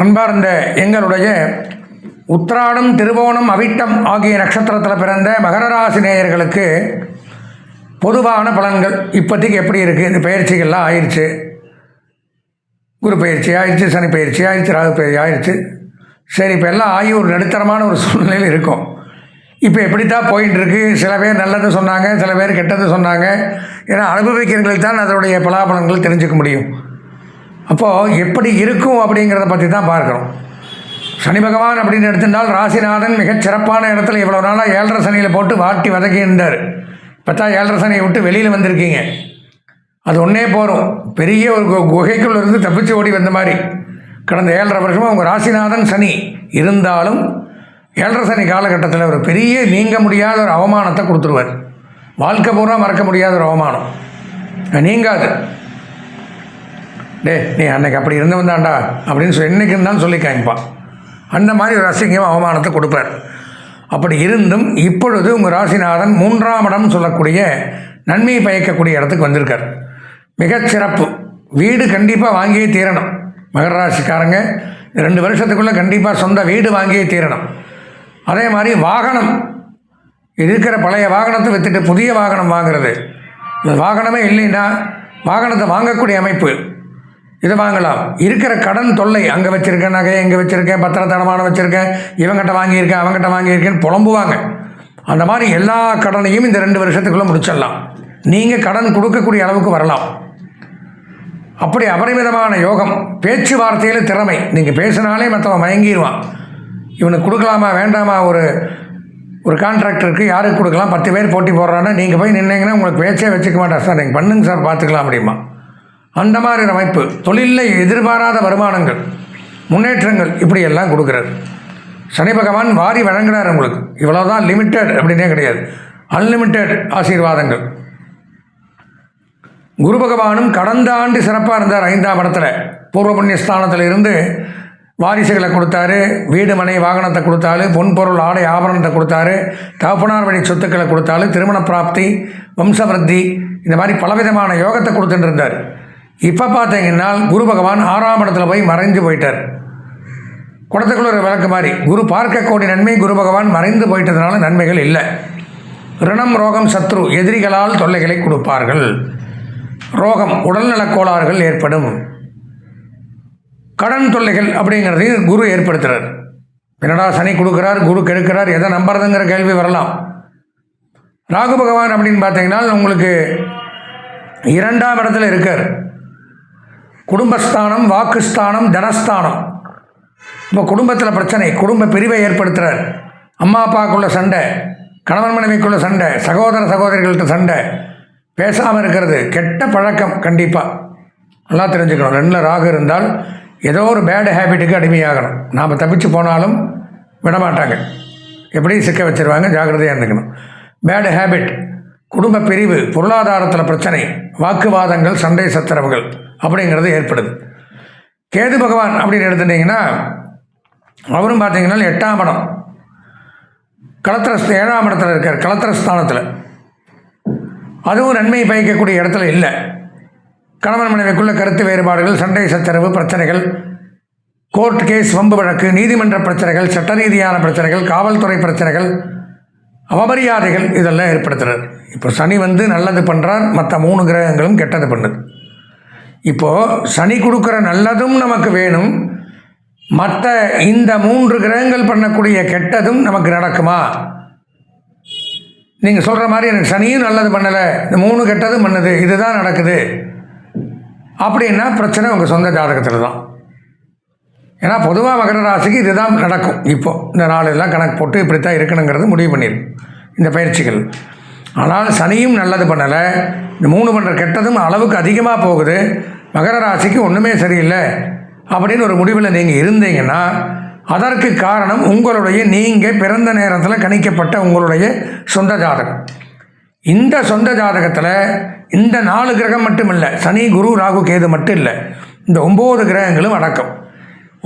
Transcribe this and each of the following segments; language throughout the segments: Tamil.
அன்பார்ந்த எங்களுடைய உத்திராடம், திருவோணம், அவிட்டம் ஆகிய நட்சத்திரத்தில் பிறந்த மகர ராசி நேயர்களுக்கு பொதுவான பலன்கள் இப்போதைக்கு எப்படி இருக்குது? இந்த பயிற்சிகள்லாம் ஆயிடுச்சு. குரு பயிற்சி ஆயிடுச்சு, சனி பயிற்சி ஆயிடுச்சு, ராகு பயிற்சி ஆயிடுச்சு. சரி, இப்போ எல்லாம் ஆகி ஒரு நடுத்தரமான ஒரு சூழ்நிலையில் இருக்கும். இப்போ எப்படித்தான் போயின்னு இருக்கு. சில பேர் நல்லது சொன்னாங்க, சில பேர் கெட்டது சொன்னாங்க. ஏன்னா அனுபவிக்கிறவங்களுக்கு தான் அதனுடைய பலாபலன்கள் தெரிஞ்சுக்க முடியும். அப்போது எப்படி இருக்கும் அப்படிங்கிறத பற்றி தான் பார்க்குறோம். சனி பகவான் அப்படின்னு எடுத்துட்டால் ராசிநாதன் மிகச் சிறப்பான இடத்துல இவ்வளோ நாளாக 7.5 சனியில் போட்டு வாட்டி வதக்கி இருந்தார். இப்போ தான் 7.5 சனியை விட்டு வெளியில் வந்திருக்கீங்க. அது ஒன்றே போகிறோம். பெரிய ஒரு குகைக்குள்ள இருந்து தப்பிச்சு ஓடி வந்த மாதிரி கடந்த 7.5 வருஷமாக உங்கள் ராசிநாதன் சனி இருந்தாலும் 7.5 சனி காலகட்டத்தில் ஒரு பெரிய நீங்க முடியாத ஒரு அவமானத்தை கொடுத்துருவார். வாழ்க்கை பூரா மறக்க முடியாத ஒரு அவமானம் நீங்காது. நீ அன்னைக்கு அப்படி இருந்து வந்தாண்டா அப்படின்னு என்னைக்கு இருந்தாலும் சொல்லி காமிப்பான். அந்த மாதிரி ஒரு அசிங்கம் அவமானத்தை கொடுப்பார். அப்படி இருந்தும் இப்பொழுது உங்கள் ராசிநாதன் 3ஆம் இடம் சொல்லக்கூடிய நன்மையை பயக்கக்கூடிய இடத்துக்கு வந்திருக்கார். மிகச்சிறப்பு. வீடு கண்டிப்பாக வாங்கியே தீரணும். மகர ராசிக்காரங்க 2 வருஷத்துக்குள்ளே கண்டிப்பாக சொந்த வீடு வாங்கியே தீரணும். அதே மாதிரி வாகனம், இருக்கிற பழைய வாகனத்தை விற்றுட்டு புதிய வாகனம் வாங்கிறது. இந்த வாகனமே இல்லைன்னா வாகனத்தை வாங்கக்கூடிய அமைப்பு இதை வாங்கலாம். இருக்கிற கடன் தொல்லை, அங்கே வச்சுருக்கேன் நகை, எங்கே வச்சுருக்கேன் பத்திரத்தனமான வச்சுருக்கேன், இவங்ககிட்ட வாங்கியிருக்கேன் அவங்ககிட்ட வாங்கியிருக்கேன்னு புலம்புவாங்க. அந்த மாதிரி எல்லா கடனையும் இந்த 2 வருஷத்துக்குள்ளே முடிச்சிடலாம். நீங்கள் கடன் கொடுக்கக்கூடிய அளவுக்கு வரலாம். அப்படி அபரிமிதமான யோகம். பேச்சுவார்த்தையில் திறமை. நீங்கள் பேசினாலே மற்றவன் மயங்கிடுவான். இவனுக்கு கொடுக்கலாமா வேண்டாமா? ஒரு கான்ட்ராக்டருக்கு யாருக்கு கொடுக்கலாம்? 10 பேர் போட்டி போடுறான்னா நீங்கள் போய் நின்னீங்கன்னா உங்களுக்கு பேச்சே வச்சுக்க மாட்டேன். சார் நீங்கள் பண்ணுங்க சார் பார்த்துக்கலாம் அப்படிமா. அந்த மாதிரி அமைப்பு. தொழிலில் எதிர்பாராத வருமானங்கள், முன்னேற்றங்கள் இப்படியெல்லாம் கொடுக்குறாரு. சனி பகவான் வாரி வழங்குறார் உங்களுக்கு. இவ்வளோதான் லிமிட்டட் அப்படின்னே கிடையாது, அன்லிமிட்டெட் ஆசீர்வாதங்கள். குரு பகவானும் கடந்த ஆண்டு சிறப்பாக இருந்தார். 5ஆம் இடத்துல பூர்வ புண்ணியஸ்தானத்தில் இருந்து வாரிசுகளை கொடுத்தாரு. வீடு மனை வாகனத்தை கொடுத்தாரு. பொன்பொருள் ஆடை ஆபரணத்தை கொடுத்தாரு. தகப்பனார் வழி சொத்துக்களை கொடுத்தாரு. திருமண பிராப்தி, வம்சவருத்தி, இந்த மாதிரி பலவிதமான யோகத்தை கொடுத்துட்டு இருந்தார். இப்போ பார்த்தீங்கன்னா குரு பகவான் 6ஆம் இடத்துல போய் மறைஞ்சு போயிட்டார். குடத்துக்குள்ள ஒரு விளக்கு மாதிரி. குரு பார்க்கக்கூடிய நன்மை, குரு பகவான் மறைந்து போயிட்டதுனால நன்மைகள் இல்லை. ரிணம், ரோகம், சத்ரு, எதிரிகளால் தொல்லைகளை கொடுப்பார்கள். ரோகம், உடல்நலக் கோளாறுகள் ஏற்படும். கடன் தொல்லைகள் அப்படிங்கிறதையும் குரு ஏற்படுத்துகிறார். என்னடா சனி கொடுக்குறார், குரு கெடுக்கிறார், எதை நம்புறதுங்கிற கேள்வி வரலாம். ராகு பகவான் அப்படின்னு பார்த்தீங்கன்னா உங்களுக்கு 2ஆம் இடத்துல இருக்கார். குடும்பஸ்தானம், வாக்குஸ்தானம், தனஸ்தானம். இப்போ குடும்பத்தில் பிரச்சனை, குடும்ப பிரிவை ஏற்படுத்துகிறார். அம்மா அப்பாவுக்குள்ள சண்டை, கணவன் மனைவிக்குள்ள சண்டை, சகோதர சகோதரிகள்கிட்ட சண்டை, பேசாமல் இருக்கிறது, கெட்ட பழக்கம். கண்டிப்பாக நல்லா தெரிஞ்சுக்கணும். 2ல் ராகு இருந்தால் ஏதோ ஒரு பேட் ஹேபிட்டுக்கு அடிமையாகணும். நாம் தப்பிச்சு போனாலும் விடமாட்டாங்க, எப்படி சிக்க வச்சுருவாங்க. ஜாக்கிரதையாக இருந்துக்கணும். பேட் ஹேபிட், குடும்ப பிரிவு, பொருளாதாரத்தில் பிரச்சனை, வாக்குவாதங்கள், சண்டை சச்சரவுகள் அப்படிங்கிறது ஏற்படுது. கேது பகவான் அப்படின்னு எடுத்துட்டிங்கன்னா அவரும் பார்த்தீங்கன்னா 8ஆம் இடம் களத்திர 7ஆம் இடத்துல இருக்கார். களத்திரஸ்தானத்தில் அதுவும் நன்மை பயக்கக்கூடிய இடத்துல இல்லை. கணவன் மனைவிக்குள்ள கருத்து வேறுபாடுகள், சண்டை சச்சரவு, பிரச்சனைகள், கோர்ட் கேஸ், வம்பு வழக்கு, நீதிமன்ற பிரச்சனைகள், சட்ட ரீதியான பிரச்சனைகள், காவல்துறை பிரச்சனைகள், அவமரியாதைகள் இதெல்லாம் ஏற்படுத்துகிறார். இப்போ சனி நல்லது பண்ணுறார், மற்ற 3 கிரகங்களும் கெட்டது பண்ணுது. இப்போது சனி கொடுக்குற நல்லதும் நமக்கு வேணும், மற்ற இந்த 3 கிரகங்கள் பண்ணக்கூடிய கெட்டதும் நமக்கு நடக்குமா? நீங்கள் சொல்கிற மாதிரி எனக்கு சனியும் நல்லது பண்ணலை, இந்த 3 கெட்டதும் பண்ணுது, இதுதான் நடக்குது அப்படின்னா பிரச்சனை உங்கள் சொந்த ஜாதகத்தில் தான். ஏன்னா பொதுவாக மகர ராசிக்கு இதுதான் நடக்கும். இப்போது இந்த நாளெல்லாம் கணக்கு போட்டு இப்படித்தான் இருக்கணுங்கிறது முடிவு பண்ணிடும் இந்த பயிற்சிகள். ஆனால் சனியும் நல்லது பண்ணலை, இந்த 3 பண்ணுற கெட்டதும் அளவுக்கு அதிகமாக போகுது, மகர ராசிக்கு ஒன்றுமே சரியில்லை அப்படின்னு ஒரு முடிவில் நீங்கள் இருந்தீங்கன்னா அதற்கு காரணம் உங்களுடைய நீங்கள் பிறந்த நேரத்தில் கணிக்கப்பட்ட உங்களுடைய சொந்த ஜாதகம். இந்த சொந்த ஜாதகத்தில் இந்த 4 கிரகம் மட்டும் இல்லை, சனி, குரு, ராகு, கேது மட்டும் இல்லை, இந்த 9 கிரகங்களும் அடக்கம்.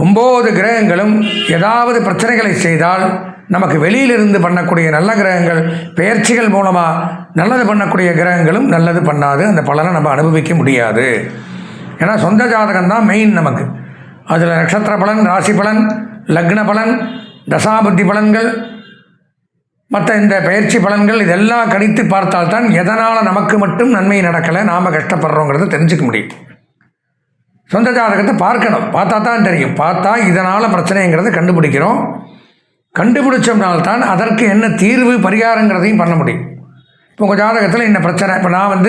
9 கிரகங்களும் ஏதாவது பிரச்சனைகளை செய்தால் நமக்கு வெளியிலிருந்து பண்ணக்கூடிய நல்ல கிரகங்கள் பெயர்ச்சிகள் மூலமாக நல்லது பண்ணக்கூடிய கிரகங்களும் நல்லது பண்ணாது. அந்த பலனை நம்ம அனுபவிக்க முடியாது. ஏன்னா சொந்த ஜாதகம் தான் மெயின் நமக்கு. அதில் நட்சத்திர பலன், ராசி பலன், லக்ன பலன், தசாபுத்தி பலன்கள், மற்ற இந்த பயிற்சி பலன்கள் இதெல்லாம் கணித்து பார்த்தால்தான் எதனால் நமக்கு மட்டும் நன்மை நடக்கலை, நாம் கஷ்டப்படுறோங்கிறத தெரிஞ்சுக்க முடியும். சொந்த ஜாதகத்தை பார்க்கணும், பார்த்தா தான் தெரியும். பார்த்தா இதனால் பிரச்சனைங்கிறத கண்டுபிடிக்கிறோம். கண்டுபிடிச்சோம்னால்தான் அதற்கு என்ன தீர்வு பரிகாரங்கிறதையும் பண்ண முடியும். இப்போ உங்கள் ஜாதகத்தில் என்ன பிரச்சனை, இப்போ நான்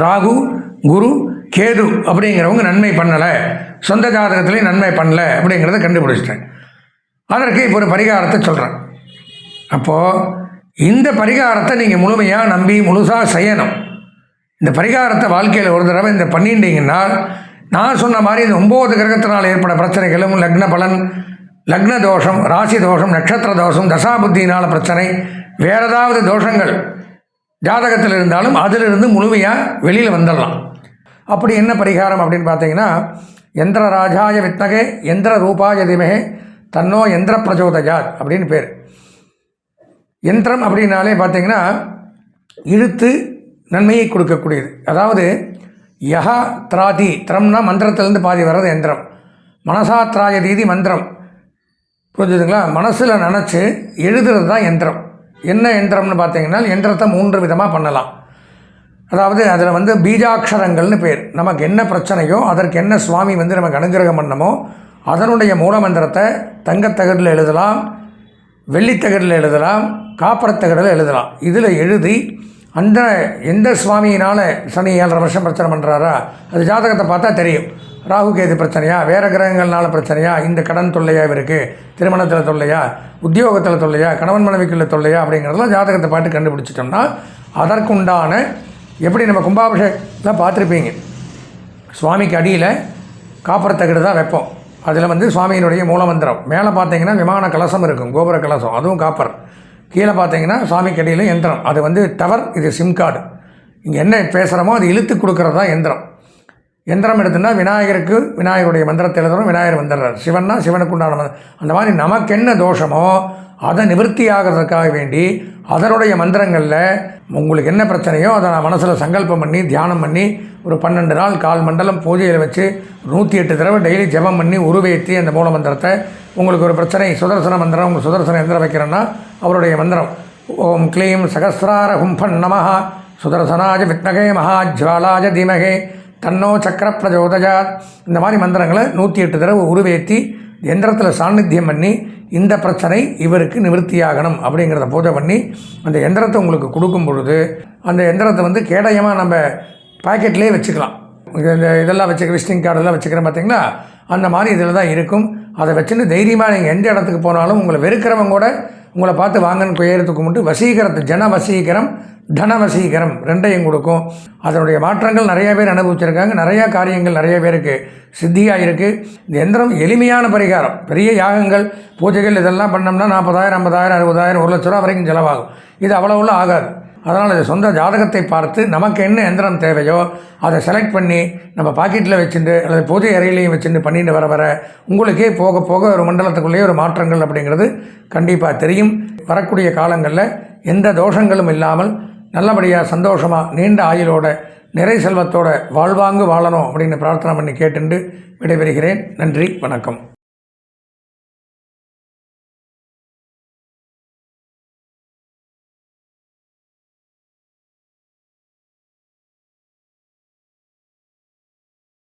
ராகு, குரு, கேது அப்படிங்கிறவங்க நன்மை பண்ணலை, சொந்த ஜாதகத்துலேயும் நன்மை பண்ணலை அப்படிங்கிறத கண்டுபிடிச்சிட்டேன். அதற்கு இப்போ ஒரு பரிகாரத்தை சொல்கிறேன். அப்போது இந்த பரிகாரத்தை நீங்கள் முழுமையாக நம்பி முழுசாக செய்யணும். இந்த பரிகாரத்தை வாழ்க்கையில் ஒரு தடவை இந்த பண்ணிட்டீங்கன்னா, நான் சொன்ன மாதிரி இந்த 9 கிரகத்தினால் ஏற்பட பிரச்சனைகளும், லக்ன பலன், லக்ன தோஷம், ராசி தோஷம், நட்சத்திர தோஷம், தசாபுத்தியினால் பிரச்சனை, வேறு ஏதாவது தோஷங்கள் ஜாதகத்தில் இருந்தாலும் அதிலிருந்து முழுமையாக வெளியில் வந்துடலாம். அப்படி என்ன பரிகாரம் அப்படின்னு பார்த்தீங்கன்னா, யந்திர ராஜாய வித்மகே யந்திர ரூபாய திமகே தன்னோ யந்திர பிரச்சோதயாத் அப்படின்னு பேர். யந்திரம் அப்படின்னாலே பார்த்தீங்கன்னா இழுத்து நன்மையை கொடுக்கக்கூடியது. அதாவது யஹா திராதி, திரம்னா மந்திரத்திலேருந்து பாதி வர்றது யந்திரம். மனசா திராயதீதி மந்திரம், புரிஞ்சுதுங்களா? மனசில் நினச்சி எழுதுறது தான் யந்திரம். என்ன யந்திரம்னு பார்த்தீங்கன்னா, யந்திரத்தை 3 விதமாக பண்ணலாம். அதாவது அதில் பீஜாட்சரங்கள்னு பேர். நமக்கு என்ன பிரச்சனையோ அதற்கு என்ன சுவாமி நமக்கு அனுகிரகம் பண்ணமோ அதனுடைய மூலமந்திரத்தை தங்கத்தகடில் எழுதலாம், வெள்ளித்தகடில் எழுதலாம், காப்பரத்தகடில் எழுதலாம். இதில் எழுதி அந்த எந்த சுவாமியினால் சனி 7.5 வருஷம் பிரச்சனை பண்ணுறாரா, அது ஜாதகத்தை பார்த்தா தெரியும். ராகு கேது பிரச்சனையா, வேறு கிரகங்கள்னால பிரச்சனையா, இந்த கடன் தொல்லையாக இருக்குது, திருமணத்தில் தொல்லையா, உத்தியோகத்தில் தொல்லையா, கணவன் மனைவிக்குள்ள தொல்லையா அப்படிங்கிறதெல்லாம் ஜாதகத்தை பார்த்து கண்டுபிடிச்சிட்டோம்னா அதற்குண்டான, எப்படி நம்ம கும்பாபிஷேகத்தில் பார்த்துருப்பீங்க, சுவாமிக்கு அடியில் காப்பரத்தகடு தான் வைப்போம். அதில் சுவாமியினுடைய மூலமந்திரம். மேலே பார்த்தீங்கன்னா விமான கலசம் இருக்கும், கோபுர கலசம், அதுவும் காப்பர். கீழே பார்த்தீங்கன்னா சுவாமிக்கு அடியில் யந்திரம். அது டவர், இது சிம் கார்டு. இங்கே என்ன பேசுகிறோமோ அது இழுத்து கொடுக்குறது தான் யந்திரம். யந்திரம் எடுத்துன்னா விநாயகருக்கு விநாயகருடைய மந்திரத்தை எழுதுகிறோம், விநாயகர் வந்துடுறார். சிவன்னா சிவனுக்கு உண்டான அந்த மாதிரி நமக்கு என்ன தோஷமோ அதை நிவர்த்தி ஆகிறதுக்காக வேண்டி அதனுடைய மந்திரங்களில் உங்களுக்கு என்ன பிரச்சனையோ அதை நான் மனசில் சங்கல்பம் பண்ணி தியானம் பண்ணி ஒரு 12 நாள் கால் மண்டலம் பூஜையில் வச்சு 108 தடவை டெய்லி ஜபம் பண்ணி உருவேற்றி அந்த மூல மந்திரத்தை, உங்களுக்கு ஒரு பிரச்சனை சுதர்சன மந்திரம், உங்கள் சுதர்சன எந்திரம் வைக்கிறேன்னா அவருடைய மந்திரம் ஓம் க்ளீம் சகஸ்ரார ஹும்பன் நமஹ சுதர்சனாஜ வித்மகே மகாஜ்வாலாஜ தீமகே தன்னோ சக்கர பிரஜோதயாத், இந்த மாதிரி மந்திரங்களை 108 தடவை உருவேற்றி எந்திரத்தில் சாநித்தியம் பண்ணி இந்த பிரச்சனை இவருக்கு நிவர்த்தியாகணும் அப்படிங்கிறத பூஜை பண்ணி அந்த எந்திரத்தை உங்களுக்கு கொடுக்கும் பொழுது அந்த எந்திரத்தை கேடயமாக நம்ம பாக்கெட்லேயே வச்சுக்கலாம். இந்த இதெல்லாம் வச்சுக்க விசிட்டிங் கார்டெல்லாம் வச்சுக்கிறேன் பார்த்தீங்களா, அந்த மாதிரி இதில் தான் இருக்கும். அதை வச்சுன்னு தைரியமாக நீங்கள் எந்த இடத்துக்கு போனாலும் உங்களை வெறுக்கிறவங்க கூட உங்களை பார்த்து வாங்கன்னு பெயரத்துக்கு மட்டும் வசீகரத்து, ஜன வசீகரம், தன வசீகரம் ரெண்டையும் கொடுக்கும். அதனுடைய மாற்றங்கள் நிறைய பேர் அனுபவிச்சிருக்காங்க. நிறையா காரியங்கள் நிறைய பேருக்கு சித்தியாக இருக்குது. இந்த எந்திரம் எளிமையான பரிகாரம். பெரிய யாகங்கள் பூஜைகள் இதெல்லாம் பண்ணோம்னா 40,000, 50,000, 60,000, 1 லட்ச ரூபா வரைக்கும் செலவாகும். இது அவ்வளோவுள்ள ஆகாது. அதனால் இது சொந்த ஜாதகத்தை பார்த்து நமக்கு என்ன எந்திரம் தேவையோ அதை செலக்ட் பண்ணி நம்ம பாக்கெட்டில் வச்சுட்டு அல்லது பூஜை அறையிலையும் வச்சுட்டு பண்ணிட்டு வர வர உங்களுக்கே போக போக ஒரு மண்டலத்துக்குள்ளேயே ஒரு மாற்றங்கள் அப்படிங்கிறது கண்டிப்பாக தெரியும். வரக்கூடிய காலங்களில் எந்த தோஷங்களும் இல்லாமல் நல்லபடியாக சந்தோஷமாக நீண்ட ஆயுளோட நிறை செல்வத்தோட வாழ்வாங்கு வாழணும் அப்படின்னு பிரார்த்தனை பண்ணி கேட்டுண்டு விடைபெறுகிறேன். நன்றி, வணக்கம்.